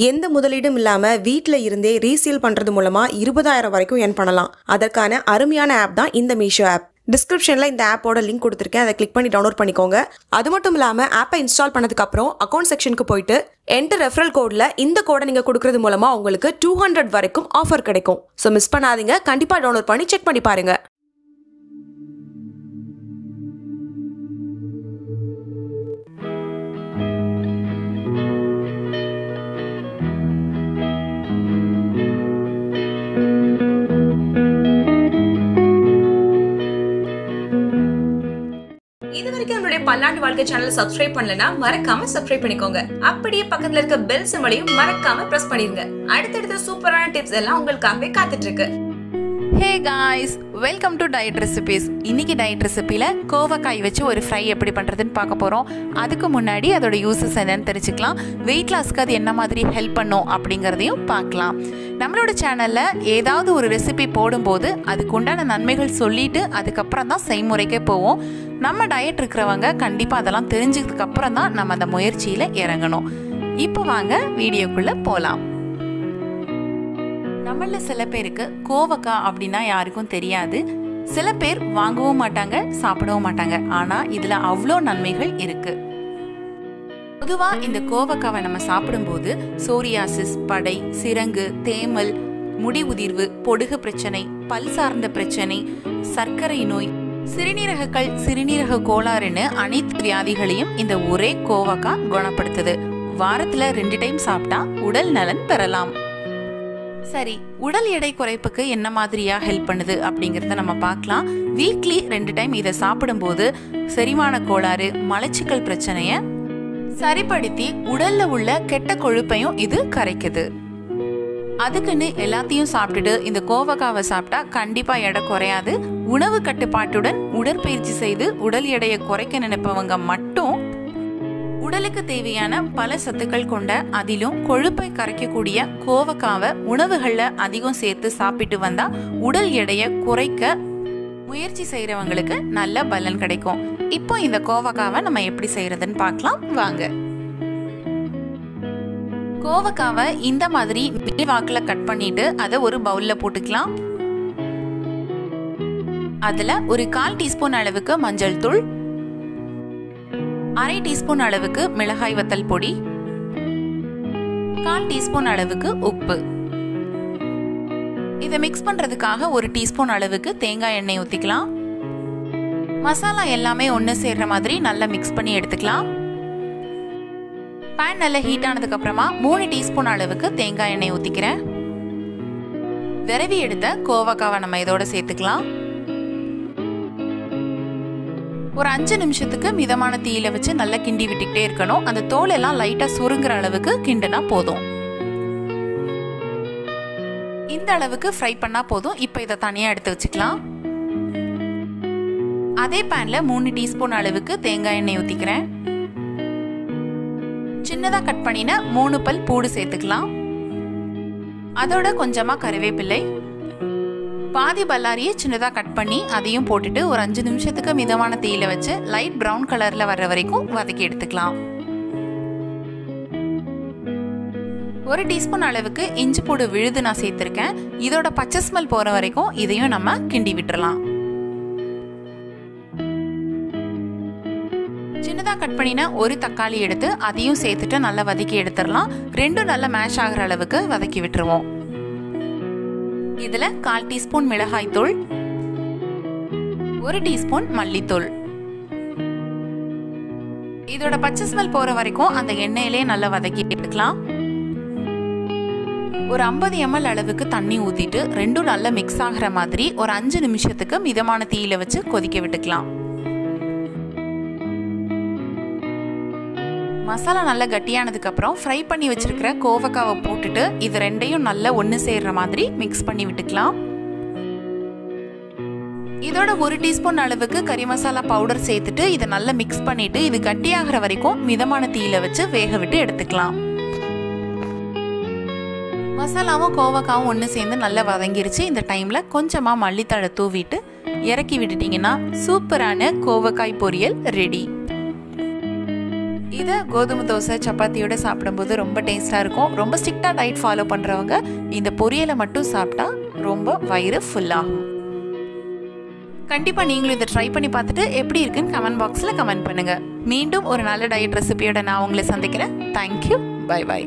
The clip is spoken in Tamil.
எந்த முதலீடும் இல்லாம வீட்ல இருந்தே ரீசேல் பண்றது மூலமா 20,000 வரைக்கும் earn பண்ணலாம். அதற்கான அருமையான ஆப் தான் இந்த மீஷோ ஆப். டிஸ்கிரிப்ஷன்ல இந்த ஆப்போட லிங்க் கொடுத்திருக்கேன். அதை கிளிக் பண்ணி டவுன்லோட் பண்ணிக்கோங்க. அது மட்டும் இல்லாம ஆப்பை இன்ஸ்டால் பண்ணதுக்கு அப்புறம் அக்கவுண்ட் செக்ஷனுக்கு போயிட்டு என்டர் ரெஃபரல் கோட்ல இந்த கோடை நீங்க கொடுக்கறது மூலமா உங்களுக்கு 200 வரைக்கும் ஆஃபர் கிடைக்கும். சோ மிஸ் பண்ணாதீங்க. கண்டிப்பா டவுன்லோட் பண்ணி செக் பண்ணி பாருங்க. பல்லாண்டு வாழ்க்கை சேனல் சப்ஸ்கிரைப் பண்ணலனா மறக்காம சப்ஸ்கிரைப் பண்ணிக்கோங்க. அப்படியே பக்கத்துல இருக்க பெல் சிம்பலையும் மறக்காம பிரஸ் பண்ணிருங்க. அடுத்தடுத்த சூப்பரான டிப்ஸ் எல்லாம் உங்களுக்காகவே காத்துட்டு இருக்கு. Hey guys, welcome to diet recipes. இன்னைக்கு டயட் ரெசிபியில் கோவக்காய் வச்சு ஒரு ஃப்ரை எப்படி பண்ணுறதுன்னு பார்க்க போகிறோம். அதுக்கு முன்னாடி அதோட யூசஸ் என்னன்னு தெரிஞ்சுக்கலாம். வெயிட் லாஸ்க்கு அது என்ன மாதிரி ஹெல்ப் பண்ணும் அப்படிங்கிறதையும் பார்க்கலாம். நம்மளோட சேனலில் ஏதாவது ஒரு ரெசிபி போடும்போது அதுக்கு உண்டான நன்மைகள் சொல்லிட்டு அதுக்கப்புறம் தான் செய்முறைக்கே போவோம். நம்ம டயட் இருக்கிறவங்க கண்டிப்பாக அதெல்லாம் தெரிஞ்சதுக்கு அப்புறம் தான் நம்ம அந்த முயற்சியில் இறங்கணும். இப்போ வாங்க வீடியோக்குள்ளே போகலாம். நம்மள சில பேருக்கு கோவக்காய் அப்படின்னா யாருக்கும் தெரியாது. சில பேர் வாங்கவும் மாட்டாங்க, சாப்பிடவும் மாட்டாங்க. ஆனா இதுல அவ்வளோ நன்மைகள் இருக்கு. பொதுவா இந்த கோவக்காவை நம்ம சாப்பிடும்போது சோரியாசிஸ், படை, சிரங்கு, தேமல், முடி உதிர்வு, பொடுகு பிரச்சனை, பல் சார்ந்த பிரச்சனை, சர்க்கரை நோய், சிறுநீரகக்கல், சிறுநீரக கோளாறுன்னு அனைத்து வியாதிகளையும் இந்த ஒரே கோவக்காய் குணப்படுத்துது. வாரத்துல 2 டைம் சாப்பிட்டா உடல் நலன் பெறலாம். சரி, உடல் எடை குறைப்புக்கு என்ன மாதிரியா ஹெல்ப் பண்ணுது அப்படிங்கறத நம்ம பார்க்கலாம். வீக்லி 2 டைம் இதை சாப்பிடும்போது செரிமான கோளாறு, மலச்சிக்கல் பிரச்சனைய சரிப்படுத்தி உடல்ல உள்ள கெட்ட கொழுப்பையும் இது கரைக்குது. அதுக்குன்னு எல்லாத்தையும் சாப்பிட்டுட்டு இந்த கோவக்காவை சாப்பிட்டா கண்டிப்பா எடை குறையாது. உணவு கட்டுப்பாட்டுடன் உடற்பயிற்சி செய்து உடல் எடையை குறைக்க நினைப்பவங்க மட்டும் உடலுக்கு தேவையான பல சத்துக்கள் கொண்ட அதிலும் கொழுப்பை கரைக்கக்கூடிய கோவக்காவை உணவுகள்ல அதிகம் சேர்த்து சாப்பிட்டு வந்தா உடல் எடையை குறைக்க முயற்சி செய்யறவங்களுக்கு நல்ல பலன் கிடைக்கும். இப்போ இந்த கோவக்காவை நம்ம எப்படி செய்யறதுன்னு பார்க்கலாம் வாங்க. கோவக்காவை இந்த மாதிரி நீள்வாக்குல கட் பண்ணிட்டு அதை ஒரு பவுல்ல போட்டுக்கலாம். அதுல ஒரு 1/4 டீஸ்பூன் அளவுக்கு மஞ்சள் தூள், 1/2 டீஸ்பூன் அளவுக்கு மிளகாய் வத்தல் பொடி, 1/4 டீஸ்பூன் அளவுக்கு உப்பு. இதை மிக்ஸ் பண்றதுக்காக 1 டீஸ்பூன் அளவுக்கு தேங்காய் எண்ணெய் ஊத்திக்கலாம். மசாலா எல்லாமே ஒன்று சேர்ற மாதிரி நல்லா மிக்ஸ் பண்ணி எடுத்துக்கலாம். பேன் நல்லா ஹீட் ஆனதுக்கு அப்புறமா 3 டீஸ்பூன் அளவுக்கு தேங்காய் எண்ணெய் ஊத்திக்கிறேன். விரவி எடுத்த கோவக்காவை நம்ம இதோட சேர்த்துக்கலாம். ஒரு 5 நிமிஷத்துக்கு மிதமான தீயில வச்சு நல்லா கிண்டி விட்டுக்கிட்டே இருக்கணும். அந்த தோல் எல்லாம் லைட்டா சுருங்குற அளவுக்கு கிண்டுனா போதும். இந்த அளவுக்கு ஃப்ரை பண்ணா போதும். இப்போ இதை தனியா எடுத்து வச்சுக்கலாம். அதே பேன்ல 3 டீஸ்பூன் அளவுக்கு தேங்காய் எண்ணெய் ஊத்திக்கிறேன். சின்னதா கட் பண்ணின 3 பல் பூடு சேர்த்துக்கலாம். அதோட கொஞ்சமா கறிவேப்பிலை, பாதி பல்லாரியை சின்னதா கட் பண்ணி அதையும் போட்டுட்டு ஒரு 5 நிமிஷத்துக்கு மிதமான தீயில வச்சு லைட் பிரவுன் கலர்ல வர்ற வரைக்கும் வதக்கி எடுத்துக்கலாம். 1 டீஸ்பூன் அளவுக்கு இஞ்சி பூண்டு விழுது நான் சேர்த்திருக்கேன். இதோட பச்சை ஸ்மெல் போற வரைக்கும் இதையும் நம்ம கிண்டி விட்டுறலாம். சின்னதா கட் பண்ணின ஒரு தக்காளி எடுத்து அதையும் சேர்த்துட்டு நல்லா வதக்கி எடுத்துடலாம். 2 நல்லா மேஷ் ஆகிற அளவுக்கு வதக்கி விட்டுருவோம். இதுல 1/4 டீஸ்பூன் மிளகாய் தூள், 1 டீஸ்பூன் மல்லித்தூள். இதோட பச்சை ஸ்மெல் போற வரைக்கும் அந்த எண்ணெயிலே நல்லா வதக்கி எடுத்துக்கலாம். ஒரு 50 ml அளவுக்கு தண்ணி ஊத்திட்டு 2 நல்லா மிக்ஸ் ஆகிற மாதிரி ஒரு 5 நிமிஷத்துக்கு மிதமான தீயில வச்சு கொதிக்க விட்டுக்கலாம். மசாலா நல்லா கட்டியானதுக்கு அப்புறம் ஃப்ரை பண்ணி வச்சிருக்கிற கோவக்காவை போட்டுட்டு இது 2யும் நல்லா ஒன்று சேர்ற மாதிரி மிக்ஸ் பண்ணி விட்டுக்கலாம். இதோட 1 டீஸ்பூன் அளவுக்கு கறி மசாலா பவுடர் சேர்த்துட்டு இதை நல்லா மிக்ஸ் பண்ணிட்டு இது கட்டியாகிற வரைக்கும் மிதமான தீயில வச்சு வேக விட்டு எடுத்துக்கலாம். மசாலாவும் கோவக்காவும் ஒன்று சேர்ந்து நல்லா வதங்கிருச்சு. இந்த டைம்ல கொஞ்சமா மல்லித்தழை தூவிட்டு இறக்கி விட்டுட்டீங்கன்னா சூப்பரான கோவக்காய் பொரியல் ரெடி. இதை கோதுமை தோசை சப்பாத்தியோட சாப்பிடும்போது ரொம்ப டேஸ்ட்டாக இருக்கும். ரொம்ப ஸ்ட்ரிக்டாக டயட் ஃபாலோ பண்ணுறவங்க இந்த பொரியலை மட்டும் சாப்பிட்டா ரொம்ப வயிறு ஃபுல்லாகும். கண்டிப்பாக நீங்களும் இதை ட்ரை பண்ணி பார்த்துட்டு எப்படி இருக்குன்னு கமெண்ட் பாக்ஸில் கமெண்ட் பண்ணுங்கள். மீண்டும் ஒரு நல்ல டயட் ரெசிபியோட நான் உங்களை சந்திக்கிறேன். தேங்க்யூ. Bye by.